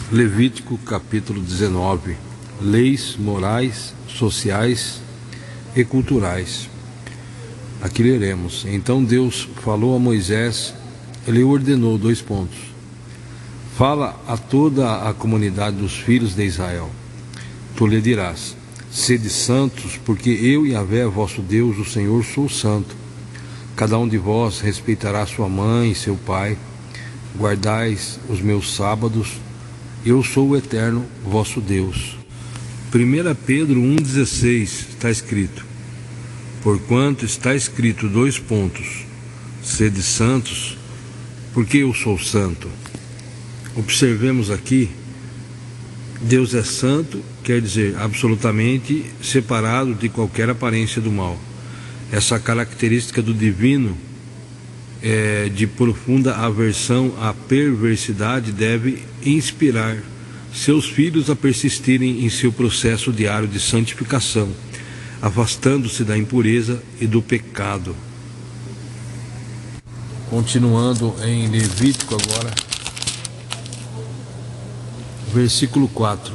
Levítico capítulo 19. Leis morais, sociais e culturais. Aqui leremos: Então Deus falou a Moisés, ele ordenou dois pontos. Fala a toda a comunidade dos filhos de Israel. Tu lhe dirás: sede santos, porque eu, Yahvé, vosso Deus, o Senhor, sou santo. Cada um de vós respeitará sua mãe e seu pai. Guardais os meus sábados. Eu sou o Eterno, vosso Deus. 1 Pedro 1,16 está escrito: Porquanto está escrito dois pontos: sede santos, porque eu sou santo. Observemos aqui, Deus é santo, quer dizer absolutamente separado de qualquer aparência do mal. Essa característica do divino de profunda aversão à perversidade deve inspirar seus filhos a persistirem em seu processo diário de santificação, afastando-se da impureza e do pecado. Continuando em Levítico agora, versículo 4: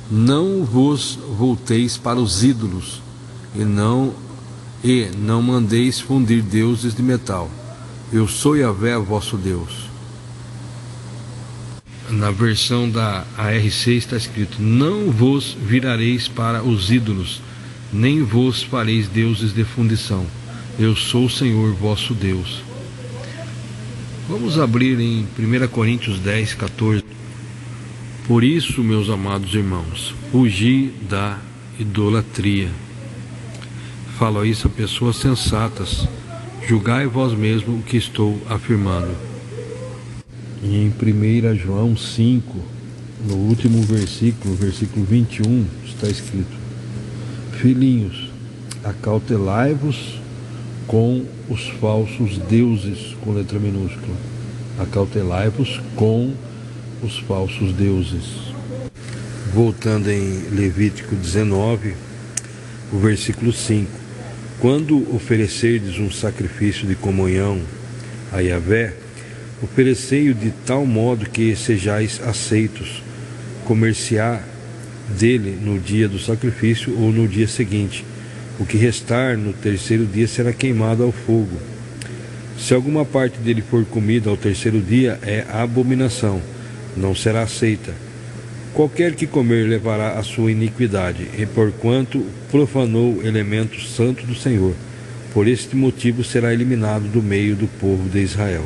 Não vos volteis para os ídolos, e não mandeis fundir deuses de metal. Eu sou Yahvé, vosso Deus. Na versão da ARC está escrito: Não vos virareis para os ídolos, nem vos fareis deuses de fundição. Eu sou o Senhor, vosso Deus. Vamos abrir em 1 Coríntios 10, 14. Por isso, meus amados irmãos, fugi da idolatria. Falo isso a pessoas sensatas. Julgai vós mesmos o que estou afirmando. E em 1 João 5, no último versículo, versículo 21, está escrito: Filhinhos, acautelai-vos com os falsos deuses, com letra minúscula. Acautelai-vos com os falsos deuses. Voltando em Levítico 19, o versículo 5: Quando oferecerdes um sacrifício de comunhão a Yahvé, oferecei-o de tal modo que sejais aceitos. Comer-se-á dele no dia do sacrifício ou no dia seguinte. O que restar no terceiro dia será queimado ao fogo. Se alguma parte dele for comida ao terceiro dia, é abominação, não será aceita. Qualquer que comer levará a sua iniquidade, e porquanto profanou elemento santo do Senhor, por este motivo será eliminado do meio do povo de Israel.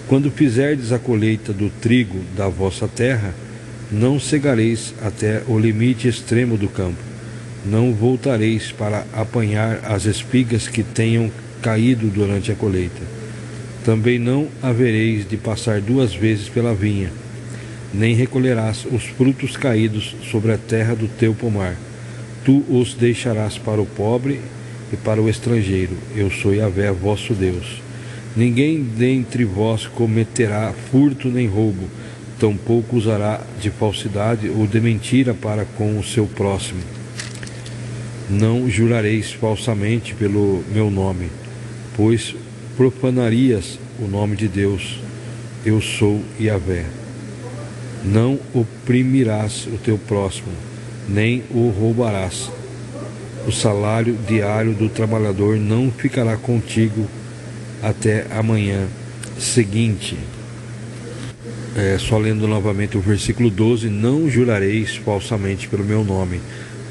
Quando fizerdes a colheita do trigo da vossa terra, não cegareis até o limite extremo do campo, não voltareis para apanhar as espigas que tenham caído durante a colheita. Também não havereis de passar duas vezes pela vinha, nem recolherás os frutos caídos sobre a terra do teu pomar. Tu os deixarás para o pobre e para o estrangeiro. Eu sou Yahvé, vosso Deus. Ninguém dentre vós cometerá furto nem roubo, tampouco usará de falsidade ou de mentira para com o seu próximo. Não jurareis falsamente pelo meu nome, pois profanarias o nome de Deus. Eu sou Yahvé. Não oprimirás o teu próximo, nem o roubarás. O salário diário do trabalhador não ficará contigo até a manhã seguinte. Só lendo novamente o versículo 12: Não jurareis falsamente pelo meu nome,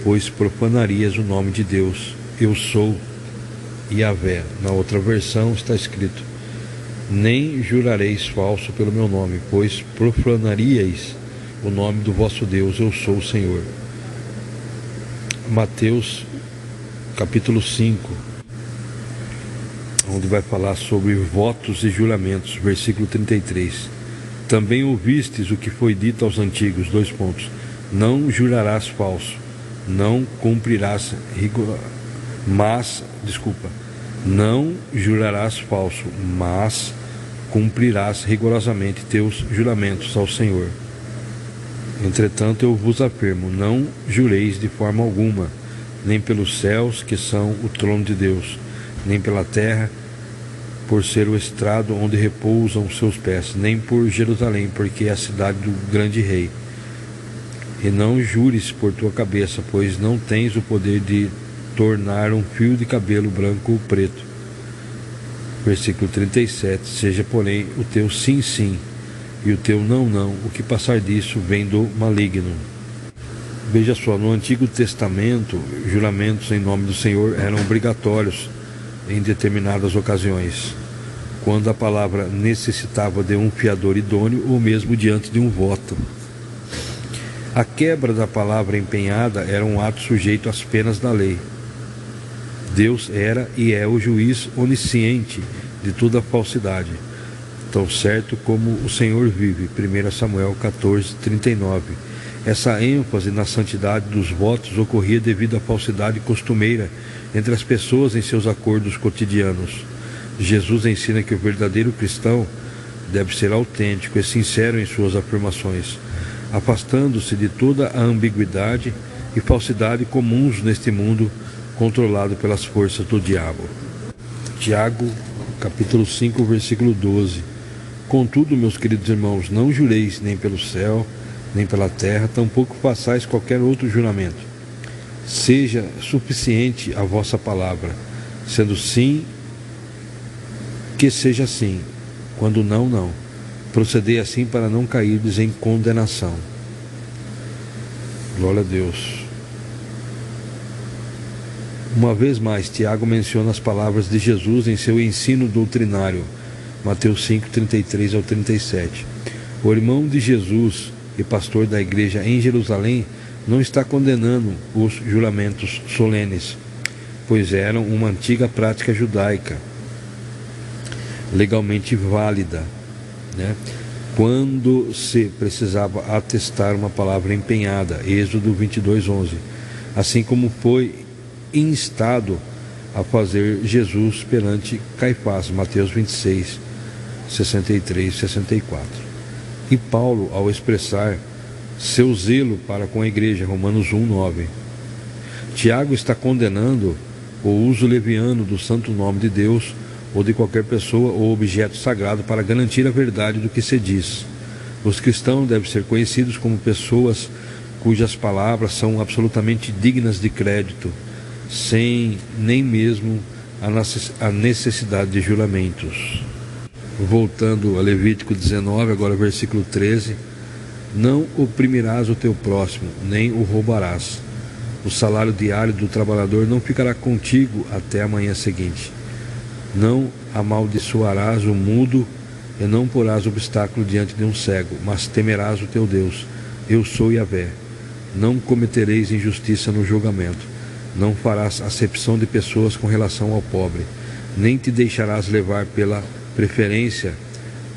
pois profanarias o nome de Deus. Eu sou Yahvé. Na outra versão está escrito: Nem jurareis falso pelo meu nome, pois profanaríeis o nome do vosso Deus. Eu sou o Senhor. Mateus capítulo 5, onde vai falar sobre votos e juramentos, versículo 33. Também ouvistes o que foi dito aos antigos, dois pontos: Não jurarás falso, não cumprirás não jurarás falso, mas cumprirás rigorosamente teus juramentos ao Senhor. Entretanto, eu vos afirmo: não jureis de forma alguma, nem pelos céus, que são o trono de Deus, nem pela terra, por ser o estrado onde repousam seus pés, nem por Jerusalém, porque é a cidade do grande rei. E não jures por tua cabeça, pois não tens o poder de tornar um fio de cabelo branco ou preto. Versículo 37. Seja, porém, o teu sim, sim, e o teu não, não. O que passar disso vem do maligno. Veja só, no Antigo Testamento, juramentos em nome do Senhor eram obrigatórios em determinadas ocasiões, quando a palavra necessitava de um fiador idôneo ou mesmo diante de um voto. A quebra da palavra empenhada era um ato sujeito às penas da lei. Deus era e é o juiz onisciente de toda falsidade, tão certo como o Senhor vive. 1 Samuel 14, 39. Essa ênfase na santidade dos votos ocorria devido à falsidade costumeira entre as pessoas em seus acordos cotidianos. Jesus ensina que o verdadeiro cristão deve ser autêntico e sincero em suas afirmações, afastando-se de toda a ambiguidade e falsidade comuns neste mundo controlado pelas forças do diabo. Tiago, capítulo 5, versículo 12. Contudo, meus queridos irmãos, não jureis nem pelo céu, nem pela terra, tampouco façais qualquer outro juramento. Seja suficiente a vossa palavra, sendo sim, que seja sim, quando não, não. Procedei assim para não cairdes em condenação. Glória a Deus. Uma vez mais, Tiago menciona as palavras de Jesus em seu ensino doutrinário, Mateus 5, 33 ao 37. O irmão de Jesus e pastor da igreja em Jerusalém não está condenando os juramentos solenes, pois eram uma antiga prática judaica, legalmente válida, quando se precisava atestar uma palavra empenhada, Êxodo 22, 11, assim como foi instado a fazer Jesus perante Caifás, Mateus 26, 63 e 64. E Paulo, ao expressar seu zelo para com a igreja, Romanos 1, 9. Tiago está condenando o uso leviano do santo nome de Deus ou de qualquer pessoa ou objeto sagrado para garantir a verdade do que se diz. Os cristãos devem ser conhecidos como pessoas cujas palavras são absolutamente dignas de crédito, sem nem mesmo a necessidade de juramentos. Voltando a Levítico 19, agora versículo 13. Não oprimirás o teu próximo, nem o roubarás. O salário diário do trabalhador não ficará contigo até a manhã seguinte. Não amaldiçoarás o mudo e não porás obstáculo diante de um cego, mas temerás o teu Deus. Eu sou Yahvé. Não cometereis injustiça no julgamento. Não farás acepção de pessoas com relação ao pobre, nem te deixarás levar pela preferência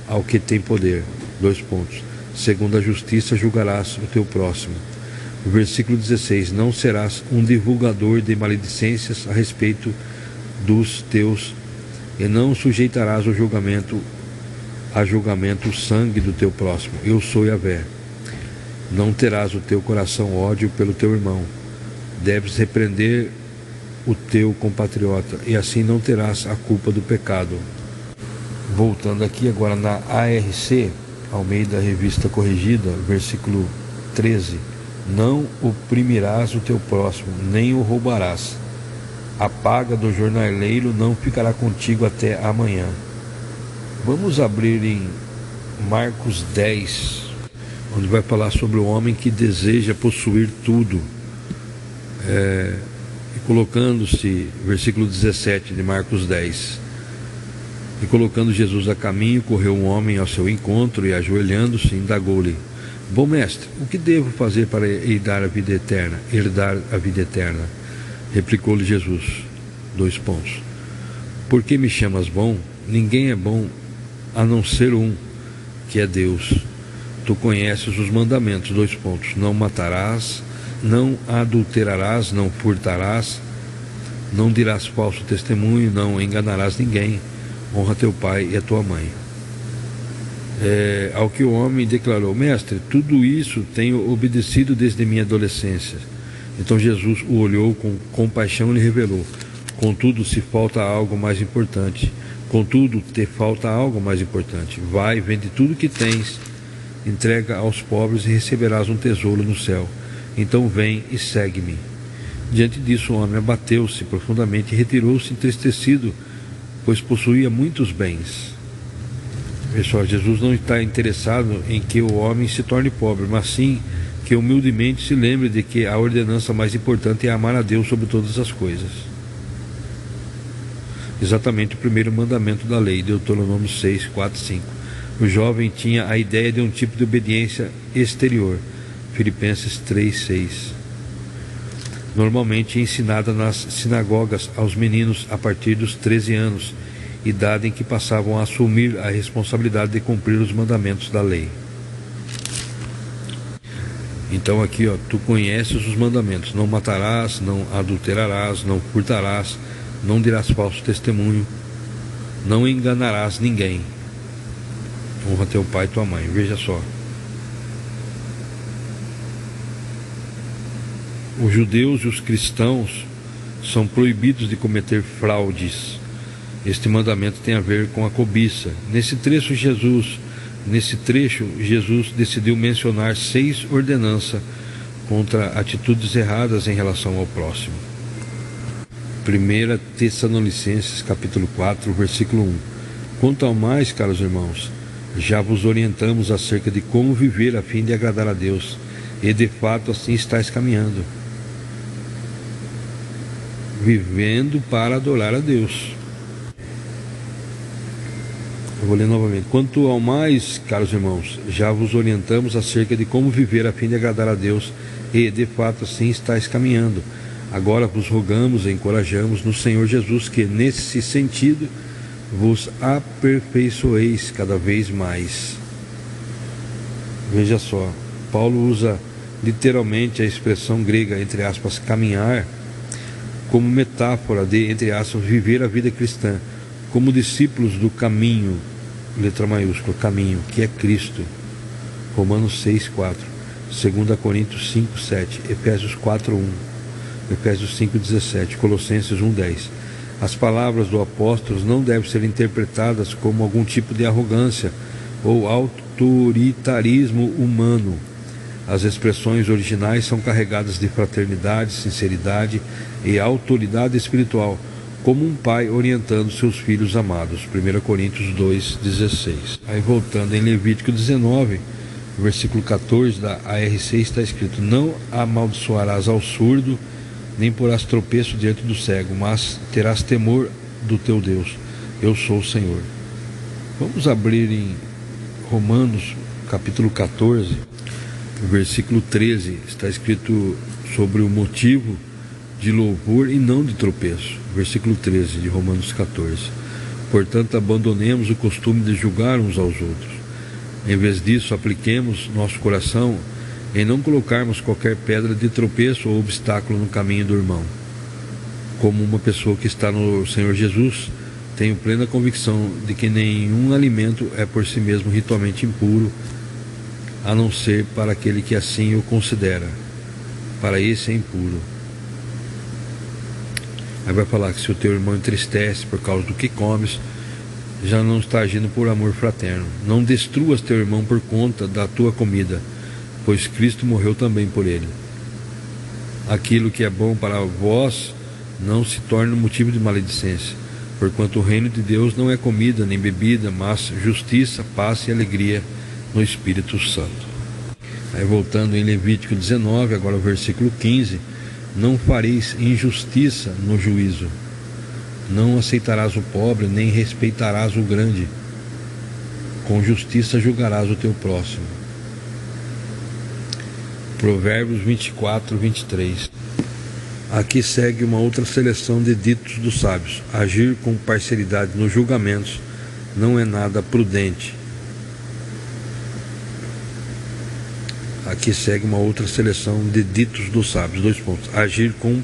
ao que tem poder. 2 pontos. Segundo a justiça julgarás o teu próximo. Versículo 16. Não serás um divulgador de maledicências a respeito dos teus, e não sujeitarás a julgamento o sangue do teu próximo. Eu sou Yahvé. Não terás o teu coração ódio pelo teu irmão. Deves repreender o teu compatriota, e assim não terás a culpa do pecado. Voltando aqui agora na ARC, Almeida Revista Corrigida, versículo 13. Não oprimirás o teu próximo, nem o roubarás. A paga do jornaleiro não ficará contigo até amanhã. Vamos abrir em Marcos 10, onde vai falar sobre o homem que deseja possuir tudo. E colocando-se, versículo 17 de Marcos 10. E colocando Jesus a caminho, correu um homem ao seu encontro e, ajoelhando-se, indagou-lhe: Bom mestre, o que devo fazer para herdar a vida eterna? Replicou-lhe Jesus, 2 pontos. Por que me chamas bom? Ninguém é bom a não ser um, que é Deus. Tu conheces os mandamentos, 2 pontos. Não matarás, não adulterarás, não furtarás, não dirás falso testemunho, não enganarás ninguém. Honra teu pai e a tua mãe. Ao que o homem declarou: Mestre, tudo isso tenho obedecido desde minha adolescência. Então Jesus o olhou com compaixão e lhe revelou: Contudo, te falta algo mais importante. Vai, vende tudo que tens entrega aos pobres e receberás um tesouro no céu. Então vem e segue-me. Diante disso, o homem abateu-se profundamente e retirou-se entristecido, pois possuía muitos bens. Pessoal, Jesus não está interessado em que o homem se torne pobre, mas sim que humildemente se lembre de que a ordenança mais importante é amar a Deus sobre todas as coisas. Exatamente o primeiro mandamento da lei, Deuteronômio 6, 4, 5. O jovem tinha a ideia de um tipo de obediência exterior, Filipenses 3, 6. Normalmente ensinada nas sinagogas aos meninos a partir dos 13 anos, idade em que passavam a assumir a responsabilidade de cumprir os mandamentos da lei. Então aqui, tu conheces os mandamentos: não matarás, não adulterarás, não furtarás, não dirás falso testemunho, não enganarás ninguém, honra teu pai e tua mãe. Veja só, os judeus e os cristãos são proibidos de cometer fraudes. Este mandamento tem a ver com a cobiça. Nesse trecho Jesus decidiu mencionar 6 ordenanças contra atitudes erradas em relação ao próximo. 1 Tessalonicenses capítulo 4, versículo 1. Quanto ao mais, caros irmãos, já vos orientamos acerca de como viver a fim de agradar a Deus, e de fato assim estáis caminhando, vivendo para adorar a Deus. Eu vou ler novamente. Quanto ao mais, caros irmãos, já vos orientamos acerca de como viver a fim de agradar a Deus, e de fato assim estáis caminhando. Agora vos rogamos e encorajamos no Senhor Jesus que, nesse sentido, vos aperfeiçoeis cada vez mais. Veja só, Paulo usa literalmente a expressão grega, entre aspas, caminhar, como metáfora de, entre aspas, viver a vida cristã, como discípulos do caminho, letra maiúscula, caminho, que é Cristo. Romanos 6, 4, 2 Coríntios 5, 7, Efésios 4, 1, Efésios 5, 17, Colossenses 1, 10. As palavras do apóstolo não devem ser interpretadas como algum tipo de arrogância ou autoritarismo humano. As expressões originais são carregadas de fraternidade, sinceridade e autoridade espiritual, como um pai orientando seus filhos amados. 1 Coríntios 2, 16. Aí voltando em Levítico 19, versículo 14 da ARC, está escrito: não amaldiçoarás ao surdo, nem porás tropeço diante do cego, mas terás temor do teu Deus. Eu sou o Senhor. Vamos abrir em Romanos capítulo 14, versículo 13. Está escrito sobre o motivo de louvor e não de tropeço. Versículo 13 de Romanos 14. Portanto, abandonemos o costume de julgar uns aos outros. Em vez disso, apliquemos nosso coração em não colocarmos qualquer pedra de tropeço ou obstáculo no caminho do irmão. Como uma pessoa que está no Senhor Jesus, tenho plena convicção de que nenhum alimento é por si mesmo ritualmente impuro, a não ser para aquele que assim o considera. Para esse é impuro. Aí vai falar que se o teu irmão entristece por causa do que comes, já não está agindo por amor fraterno. Não destruas teu irmão por conta da tua comida, pois Cristo morreu também por ele. Aquilo que é bom para vós não se torne motivo de maledicência, porquanto o reino de Deus não é comida nem bebida, mas justiça, paz e alegria no Espírito Santo. Aí voltando em Levítico 19, agora o versículo 15: não fareis injustiça no juízo, não aceitarás o pobre, nem respeitarás o grande, com justiça julgarás o teu próximo. Provérbios 24, 23. Aqui segue uma outra seleção de ditos dos sábios: agir com parcialidade nos julgamentos não é nada prudente. Aqui segue uma outra seleção de ditos dos sábios, 2 pontos. Agir com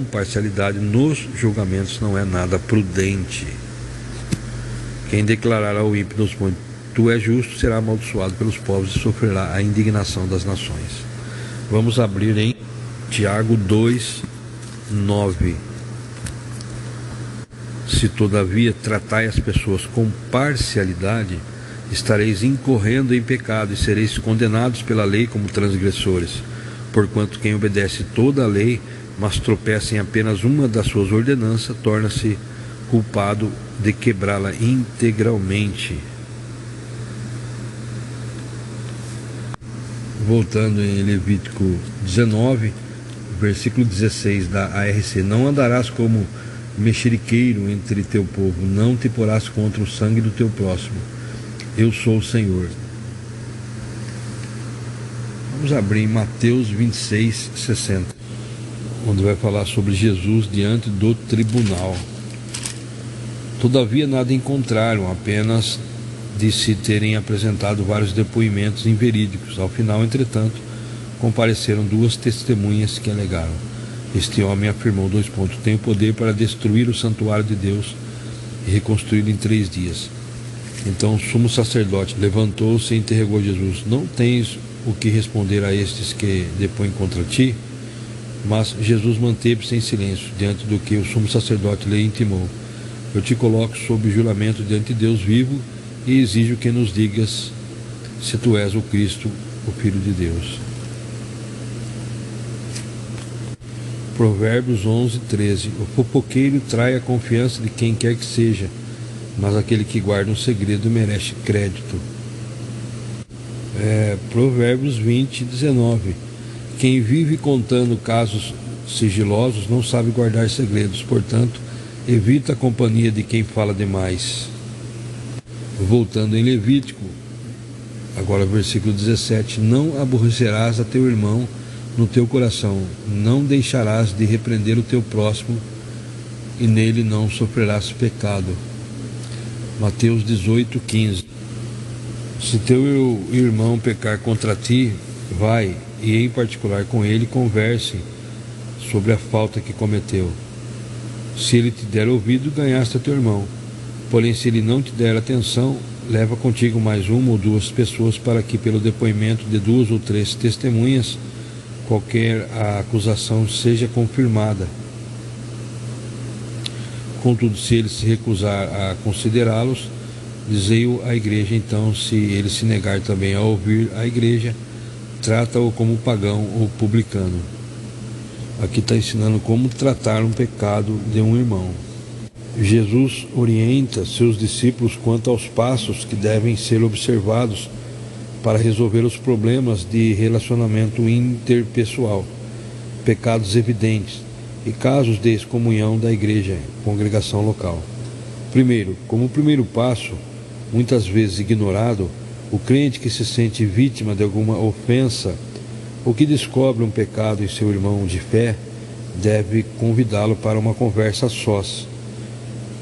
parcialidade nos julgamentos não é nada prudente. Quem declarar ao ímpio nos montes: tu és justo, será amaldiçoado pelos povos e sofrerá a indignação das nações. Vamos abrir em Tiago 2, 9. Se todavia tratai as pessoas com parcialidade, estareis incorrendo em pecado e sereis condenados pela lei como transgressores. Porquanto quem obedece toda a lei, mas tropeça em apenas uma das suas ordenanças, torna-se culpado de quebrá-la integralmente. Voltando em Levítico 19, versículo 16 da ARC: não andarás como mexeriqueiro entre teu povo, não te porás contra o sangue do teu próximo. Eu sou o Senhor. Vamos abrir em Mateus 26, 60, onde vai falar sobre Jesus diante do tribunal. Todavia nada encontraram, apenas de se terem apresentado vários depoimentos inverídicos. Ao final, entretanto, compareceram duas testemunhas que alegaram: este homem afirmou, tenho poder para destruir o santuário de Deus e reconstruí-lo em 3 dias. Então o sumo sacerdote levantou-se e interrogou Jesus: não tens o que responder a estes que depõem contra ti? Mas Jesus manteve-se em silêncio, diante do que o sumo sacerdote lhe intimou: eu te coloco sob juramento diante de Deus vivo e exijo que nos digas se tu és o Cristo, o Filho de Deus. Provérbios 11, 13. O fofoqueiro trai a confiança de quem quer que seja, mas aquele que guarda um segredo merece crédito. Provérbios 20, 19. Quem vive contando casos sigilosos não sabe guardar segredos, portanto, evita a companhia de quem fala demais. Voltando em Levítico, agora versículo 17: não aborrecerás a teu irmão no teu coração, não deixarás de repreender o teu próximo, e nele não sofrerás pecado. Mateus 18, 15. Se teu irmão pecar contra ti, vai e em particular com ele converse sobre a falta que cometeu. Se ele te der ouvido, ganhaste a teu irmão. Porém, se ele não te der atenção, leva contigo mais 1 ou 2 pessoas, para que pelo depoimento de 2 ou 3 testemunhas qualquer acusação seja confirmada. Contudo, se ele se recusar a considerá-los, dizei-o à igreja. Então, se ele se negar também a ouvir a igreja, trata-o como pagão ou publicano. Aqui está ensinando como tratar um pecado de um irmão. Jesus orienta seus discípulos quanto aos passos que devem ser observados para resolver os problemas de relacionamento interpessoal, pecados evidentes e casos de excomunhão da igreja, congregação local. Primeiro, como primeiro passo, muitas vezes ignorado, o crente que se sente vítima de alguma ofensa ou que descobre um pecado em seu irmão de fé deve convidá-lo para uma conversa a sós.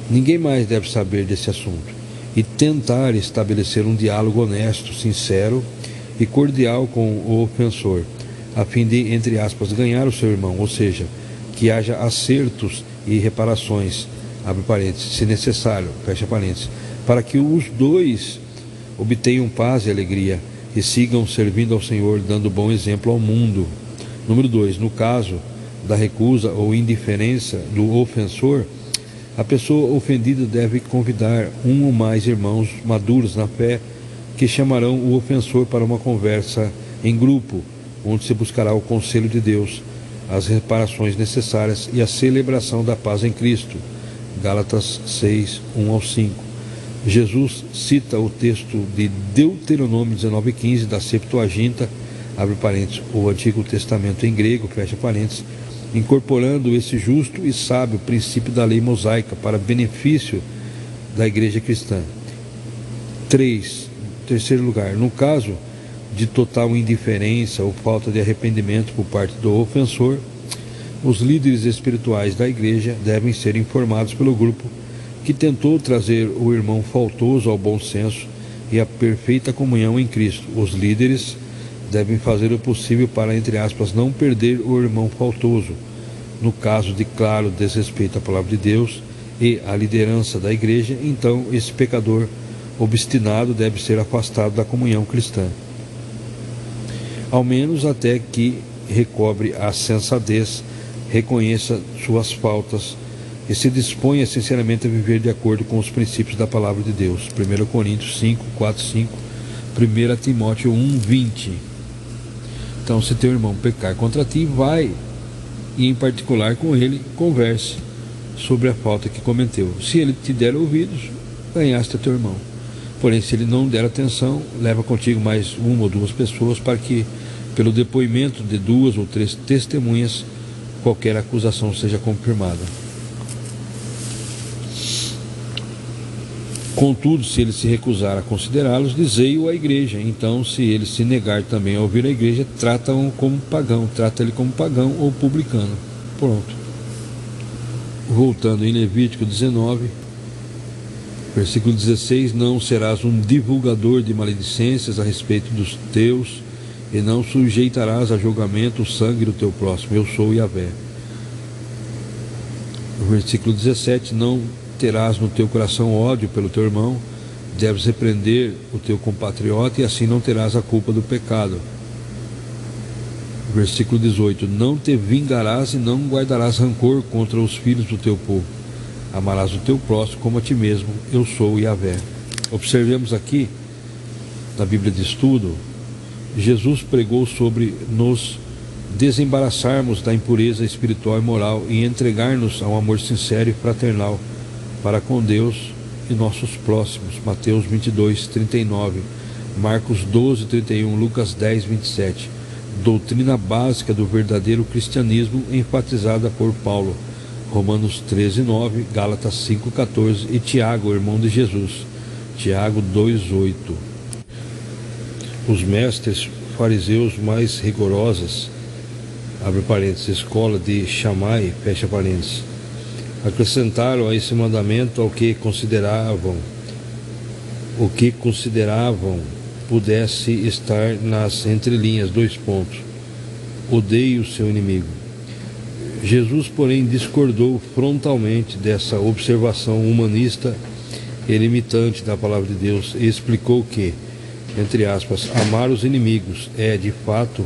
Ninguém mais deve saber desse assunto e tentar estabelecer um diálogo honesto, sincero e cordial com o ofensor, a fim de, entre aspas, ganhar o seu irmão, ou seja, que haja acertos e reparações, abre parênteses, se necessário, fecha parênteses, para que os dois obtenham paz e alegria e sigam servindo ao Senhor, dando bom exemplo ao mundo. Número 2, no caso da recusa ou indiferença do ofensor, a pessoa ofendida deve convidar 1 ou mais irmãos maduros na fé que chamarão o ofensor para uma conversa em grupo, onde se buscará o conselho de Deus, as reparações necessárias e a celebração da paz em Cristo. Gálatas 6, 1 ao 5. Jesus cita o texto de Deuteronômio 19:15 da Septuaginta, abre parênteses, o Antigo Testamento em grego, fecha parênteses, incorporando esse justo e sábio princípio da lei mosaica para benefício da igreja cristã. 3. Terceiro lugar, no caso de total indiferença ou falta de arrependimento por parte do ofensor, os líderes espirituais da igreja devem ser informados pelo grupo que tentou trazer o irmão faltoso ao bom senso e à perfeita comunhão em Cristo. Os líderes devem fazer o possível para, entre aspas, não perder o irmão faltoso. No caso de claro desrespeito à palavra de Deus e à liderança da igreja, então esse pecador obstinado deve ser afastado da comunhão cristã, ao menos até que recobre a sensatez, reconheça suas faltas e se disponha sinceramente a viver de acordo com os princípios da palavra de Deus. 1 Coríntios 5, 4, 5, 1 Timóteo 1, 20. Então, se teu irmão pecar contra ti, vai e em particular com ele converse sobre a falta que cometeu. Se ele te der ouvidos, ganhaste a teu irmão. Porém, se ele não der atenção, leva contigo mais uma ou duas pessoas, para que, pelo depoimento de 2 ou 3 testemunhas, qualquer acusação seja confirmada. Contudo, se ele se recusar a considerá-los, dizei-o à igreja. Então, se ele se negar também a ouvir a igreja, trata-o como pagão, trata ele como pagão ou publicano. Pronto. Voltando em Levítico 19, versículo 16: não serás um divulgador de maledicências a respeito dos teus, e não sujeitarás a julgamento o sangue do teu próximo. Eu sou Yahvé. Versículo 17: não terás no teu coração ódio pelo teu irmão, deves repreender o teu compatriota, e assim não terás a culpa do pecado. Versículo 18: não te vingarás e não guardarás rancor contra os filhos do teu povo. Amarás o teu próximo como a ti mesmo. Eu sou Yahvé. Observemos aqui, na Bíblia de Estudo, Jesus pregou sobre nos desembaraçarmos da impureza espiritual e moral e entregar-nos ao amor sincero e fraternal para com Deus e nossos próximos. Mateus 22, 39, Marcos 12, 31, Lucas 10, 27. Doutrina básica do verdadeiro cristianismo enfatizada por Paulo. Romanos 13, 9, Gálatas 5, 14 e Tiago, irmão de Jesus. Tiago 2, 8. Os mestres fariseus mais rigorosos, abre parênteses, escola de Shammai, fecha parênteses, acrescentaram a esse mandamento o que consideravam pudesse estar nas entrelinhas, 2 pontos: odeie o seu inimigo. Jesus, porém, discordou frontalmente dessa observação humanista e limitante da palavra de Deus e explicou que, entre aspas, amar os inimigos é, de fato,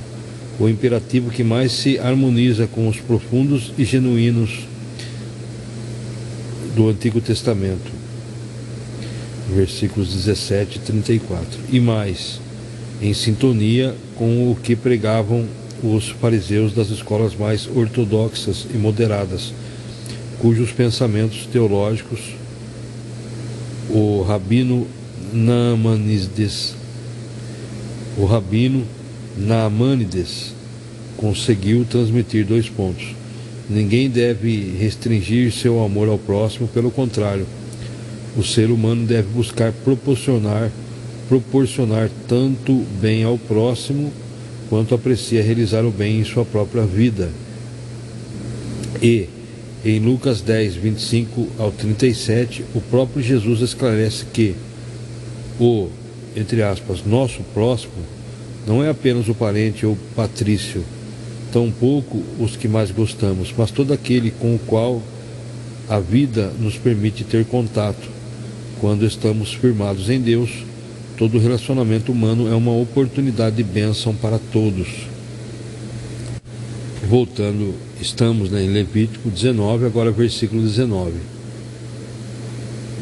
o imperativo que mais se harmoniza com os profundos e genuínos do Antigo Testamento. Versículos 17 e 34. E mais, em sintonia com o que pregavam os fariseus das escolas mais ortodoxas e moderadas, cujos pensamentos teológicos o rabino Naamanides conseguiu transmitir. 2 pontos. Ninguém deve restringir seu amor ao próximo, pelo contrário, o ser humano deve buscar proporcionar tanto bem ao próximo quanto aprecia realizar o bem em sua própria vida. E, em Lucas 10, 25 ao 37, o próprio Jesus esclarece que o, entre aspas, nosso próximo não é apenas o parente ou patrício, tampouco os que mais gostamos, mas todo aquele com o qual a vida nos permite ter contato. Quando estamos firmados em Deus, todo relacionamento humano é uma oportunidade de bênção para todos. Voltando, estamos em Levítico 19, agora versículo 19.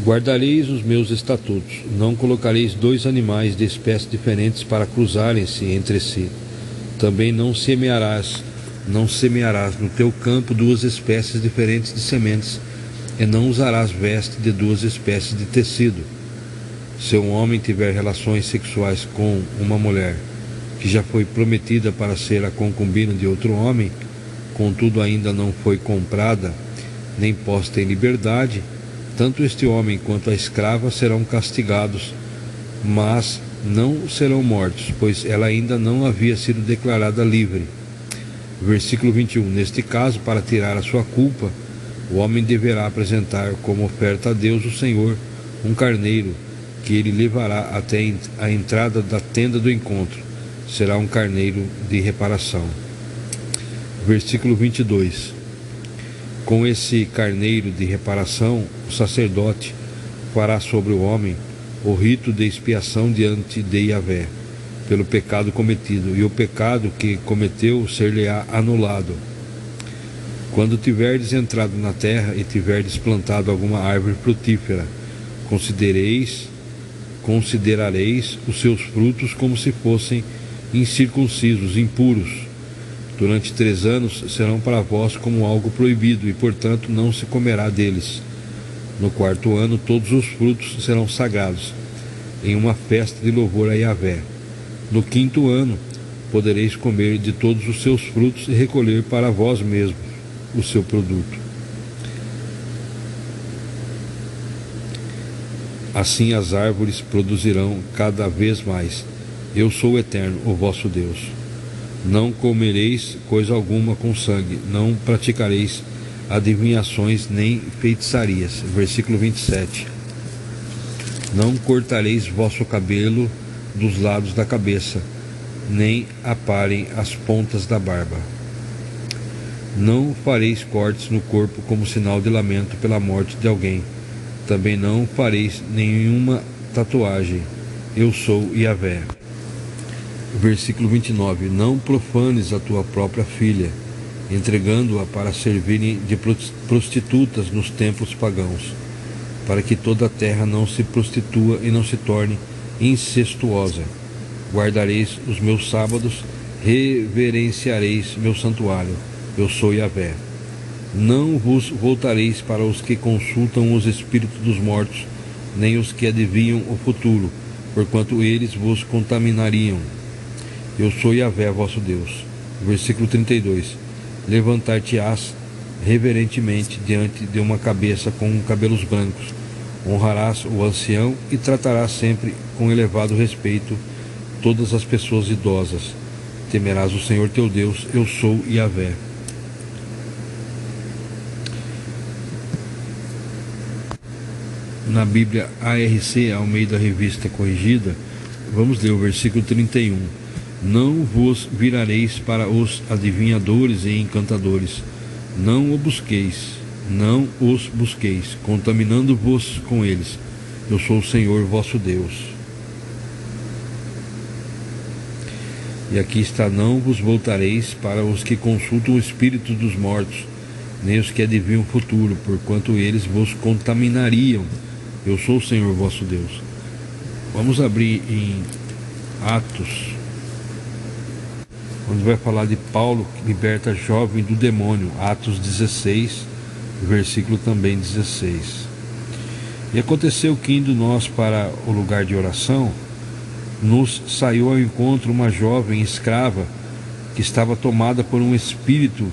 Guardareis os meus estatutos, não colocareis 2 animais de espécies diferentes para cruzarem-se entre si. Também não semearás no teu campo 2 espécies diferentes de sementes, e não usarás veste de 2 espécies de tecido. Se um homem tiver relações sexuais com uma mulher que já foi prometida para ser a concubina de outro homem, contudo ainda não foi comprada, nem posta em liberdade, tanto este homem quanto a escrava serão castigados, mas não serão mortos, pois ela ainda não havia sido declarada livre. Versículo 21. Neste caso, para tirar a sua culpa, o homem deverá apresentar como oferta a Deus o Senhor um carneiro, que ele levará até a entrada da tenda do encontro. Será um carneiro de reparação. Versículo 22. Com esse carneiro de reparação, o sacerdote fará sobre o homem o rito de expiação diante de Yahvé, pelo pecado cometido, e o pecado que cometeu ser-lhe-á anulado. Quando tiverdes entrado na terra e tiverdes plantado alguma árvore frutífera, considerareis os seus frutos como se fossem incircuncisos, impuros. Durante 3 anos serão para vós como algo proibido, e portanto não se comerá deles. No 4º ano todos os frutos serão sagrados, em uma festa de louvor a Yahvé. No 5º ano podereis comer de todos os seus frutos e recolher para vós mesmos o seu produto. Assim as árvores produzirão cada vez mais. Eu sou o Eterno, o vosso Deus. Não comereis coisa alguma com sangue, não praticareis adivinhações nem feitiçarias. Versículo 27. Não cortareis vosso cabelo dos lados da cabeça, nem aparem as pontas da barba. Não fareis cortes no corpo como sinal de lamento pela morte de alguém. Também não fareis nenhuma tatuagem. Eu sou Yahvé. Versículo 29. Não profanes a tua própria filha, entregando-a para servirem de prostitutas nos templos pagãos, para que toda a terra não se prostitua e não se torne incestuosa. Guardareis os meus sábados, reverenciareis meu santuário. Eu sou Yahvé. Não vos voltareis para os que consultam os espíritos dos mortos, nem os que adivinham o futuro, porquanto eles vos contaminariam. Eu sou Yahvé, vosso Deus. Versículo 32. Levantar-te-ás reverentemente diante de uma cabeça com cabelos brancos. Honrarás o ancião e tratarás sempre com elevado respeito todas as pessoas idosas. Temerás o Senhor teu Deus. Eu sou Yahvé. Na Bíblia ARC, Almeida Revista Corrigida, vamos ler o versículo 31. Não vos virareis para os adivinhadores e encantadores. Não os busqueis, contaminando-vos com eles. Eu sou o Senhor vosso Deus. E aqui está: não vos voltareis para os que consultam o espírito dos mortos, nem os que adivinham o futuro, porquanto eles vos contaminariam. Eu sou o Senhor vosso Deus. Vamos abrir em Atos, onde vai falar de Paulo que liberta jovem do demônio. Atos 16, versículo também 16. E aconteceu que, indo nós para o lugar de oração, nos saiu ao encontro uma jovem escrava que estava tomada por um espírito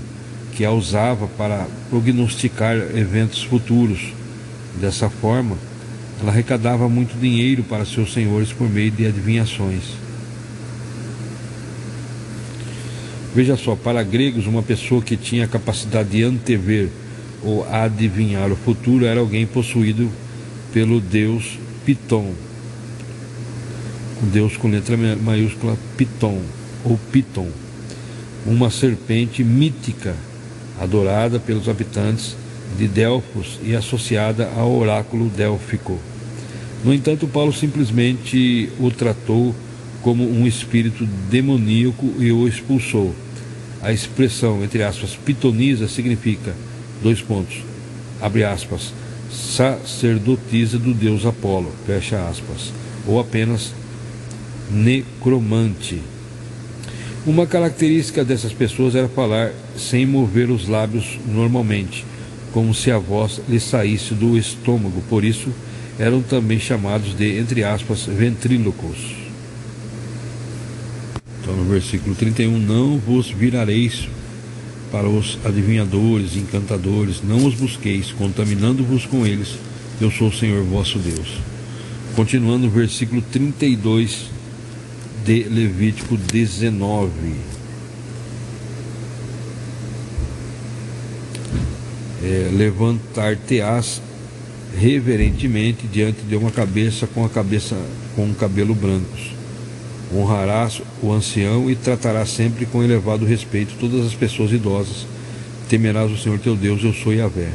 que a usava para prognosticar eventos futuros. Dessa forma, ela arrecadava muito dinheiro para seus senhores por meio de adivinhações. Veja só, para gregos, uma pessoa que tinha a capacidade de antever ou adivinhar o futuro era alguém possuído pelo deus Piton, um deus com letra maiúscula, Piton, ou Piton, uma serpente mítica adorada pelos habitantes de Delfos e associada ao oráculo délfico. No entanto, Paulo simplesmente o tratou como um espírito demoníaco e o expulsou. A expressão, entre aspas, pitonisa significa, abre aspas, sacerdotisa do deus Apolo, fecha aspas, ou apenas necromante. Uma característica dessas pessoas era falar sem mover os lábios normalmente, como se a voz lhe saísse do estômago. Por isso eram também chamados de, entre aspas, ventrílocos. Então, no versículo 31, não vos virareis para os adivinhadores, encantadores, não os busqueis, contaminando-vos com eles. Eu sou o Senhor vosso Deus. Continuando, o versículo 32 de Levítico 19. Levantar-te-ás reverentemente diante de uma cabeça com cabelo brancos. Honrarás o ancião e tratarás sempre com elevado respeito todas as pessoas idosas. Temerás o Senhor teu Deus. Eu sou Yahvé.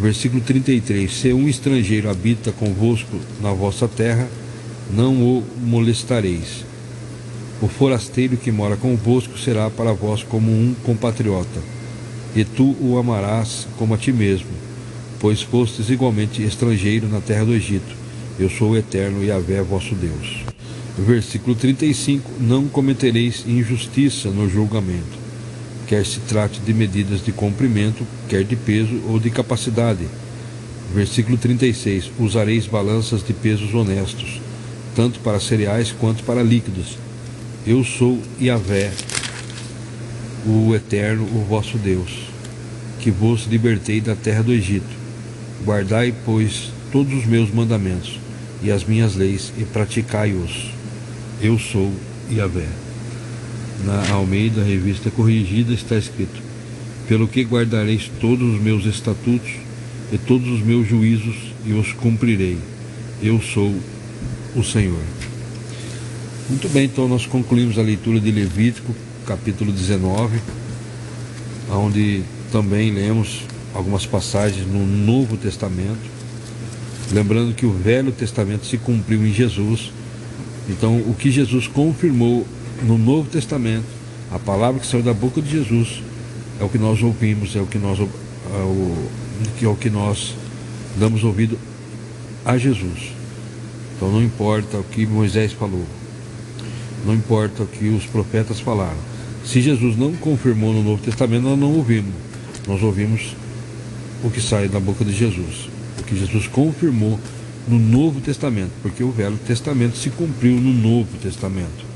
Versículo 33. Se um estrangeiro habita convosco na vossa terra, não o molestareis. O forasteiro que mora convosco será para vós como um compatriota. e tu o amarás como a ti mesmo, pois fostes igualmente estrangeiro na terra do Egito. Eu sou o eterno Yahvé vosso Deus. Versículo 35: Não cometereis injustiça no julgamento, quer se trate de medidas de comprimento, quer de peso ou de capacidade. Versículo 36: Usareis balanças de pesos honestos, tanto para cereais quanto para líquidos. Eu sou Yahvé, o eterno, o vosso Deus, que vos libertei da terra do Egito. Guardai, pois, todos os meus mandamentos e as minhas leis, e praticai-os. Eu sou Yahvé. Na Almeida, Revista Corrigida, está escrito: pelo que guardareis todos os meus estatutos e todos os meus juízos, e os cumprirei. Eu sou o Senhor. Muito bem, então nós concluímos a leitura de Levítico, capítulo 19, onde também lemos algumas passagens no Novo Testamento. Lembrando que o Velho Testamento se cumpriu em Jesus. Então, o que Jesus confirmou no Novo Testamento, a palavra que saiu da boca de Jesus, é o que nós ouvimos, é o que nós damos ouvido a Jesus. Então, não importa o que Moisés falou, não importa o que os profetas falaram. Se Jesus não confirmou no Novo Testamento, nós não ouvimos. Nós ouvimos o que sai da boca de Jesus, o que Jesus confirmou no Novo Testamento, porque o Velho Testamento se cumpriu no Novo Testamento.